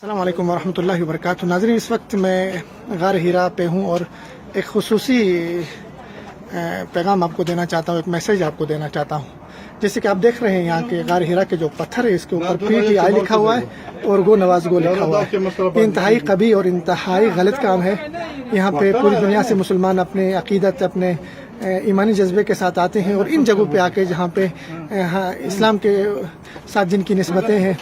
السلام علیکم ورحمۃ اللہ وبرکاتہ. ناظرین، اس وقت میں غار ہیرا پہ ہوں اور ایک خصوصی پیغام آپ کو دینا چاہتا ہوں، ایک میسیج آپ کو دینا چاہتا ہوں. جیسے کہ آپ دیکھ رہے ہیں یہاں کے غار ہیرا کے جو پتھر ہے، اس کے اوپر PTI لکھا ہوا ہے اور گو نواز گو لکھا ہوا ہے. یہ انتہائی قبیح اور انتہائی غلط کام ہے. یہاں پہ پوری دنیا سے مسلمان اپنے عقیدت، اپنے ایمانی جذبے کے ساتھ آتے ہیں، اور ان جگہوں پہ آ کے جہاں پہ اسلام کے ساتھ جن کی نسبتیں ہیں،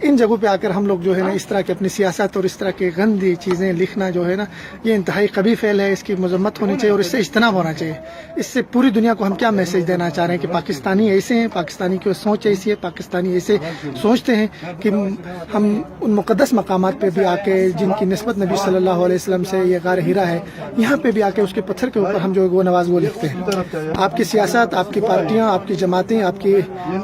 ان جگہوں پہ آ کر ہم لوگ جو ہے نا اس طرح کی اپنی سیاست اور اس طرح کی گندی چیزیں لکھنا جو ہے نا، یہ انتہائی قبیح فعل ہے. اس کی مذمت ہونی چاہیے اور اس سے اجتناب ہونا چاہیے. اس سے پوری دنیا کو ہم کیا میسج دینا چاہ رہے ہیں کہ پاکستانی ایسے ہیں، پاکستانی کی سوچ ایسی ہے، پاکستانی ایسے سوچتے ہیں کہ ہم ان مقدس مقامات پہ بھی آ کے جن کی نسبت نبی صلی اللہ علیہ وسلم سے یہ غار ہیرا ہے، یہاں پہ بھی آ کے اس کے پتھر کے اوپر ہم جو وہ نواز وہ لکھتے ہیں. آپ کی سیاست، آپ کی پارٹیاں، آپ کی جماعتیں، آپ کی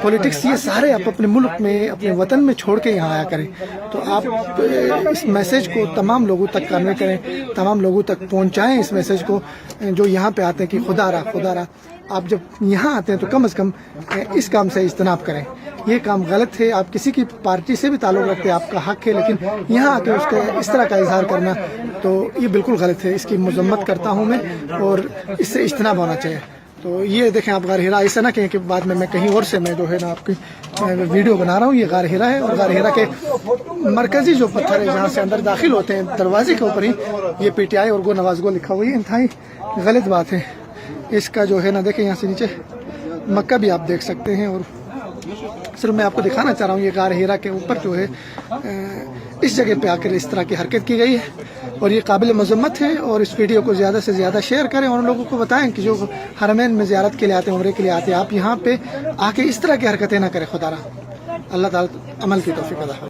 پولیٹکس، یہ سارے آپ اپنے ملک میں، اپنے وطن میں چھوڑ کے یہاں آیا کریں. تو آپ اس میسج کو تمام لوگوں تک کنوے کریں، تمام لوگوں تک پہنچائیں اس میسج کو جو یہاں پہ آتے ہیں کہ خدا را آپ جب یہاں آتے ہیں تو کم از کم اس کام سے اجتناب کریں. یہ کام غلط ہے. آپ کسی کی پارٹی سے بھی تعلق رکھتے ہیں، آپ کا حق ہے، لیکن یہاں آ کے اس طرح کا اظہار کرنا تو یہ بالکل غلط ہے. اس کی مذمت کرتا ہوں میں اور اس سے اجتناب ہونا چاہیے. تو یہ دیکھیں آپ، غار ہیرا ایسا نہ کہیں کہ بعد میں کہیں اور سے میں جو ہے نا آپ کی ویڈیو بنا رہا ہوں. یہ غار ہیرا ہے اور غار ہیرا کے مرکزی جو پتھر ہے جہاں سے اندر داخل ہوتے ہیں، دروازے کے اوپر ہی یہ PTI اور گو نواز گو لکھا ہوا ہے. یہ انتہائی غلط بات ہے. اس کا جو ہے نا دیکھیں یہاں سے نیچے مکہ بھی آپ دیکھ سکتے ہیں. اور صرف میں آپ کو دکھانا چاہ رہا ہوں یہ غار ہیرا کے اوپر جو ہے اس جگہ پہ آ کر اس طرح کی حرکت کی گئی ہے اور یہ قابل مذمت ہے. اور اس ویڈیو کو زیادہ سے زیادہ شیئر کریں اور ان لوگوں کو بتائیں کہ جو حرمین میں زیارت کے لیے آتے ہیں، عمرے کے لیے آتے ہیں، آپ یہاں پہ آ کے اس طرح کی حرکتیں نہ کریں. خدا را اللہ تعالیٰ عمل کی توفیق عطا فرمائے.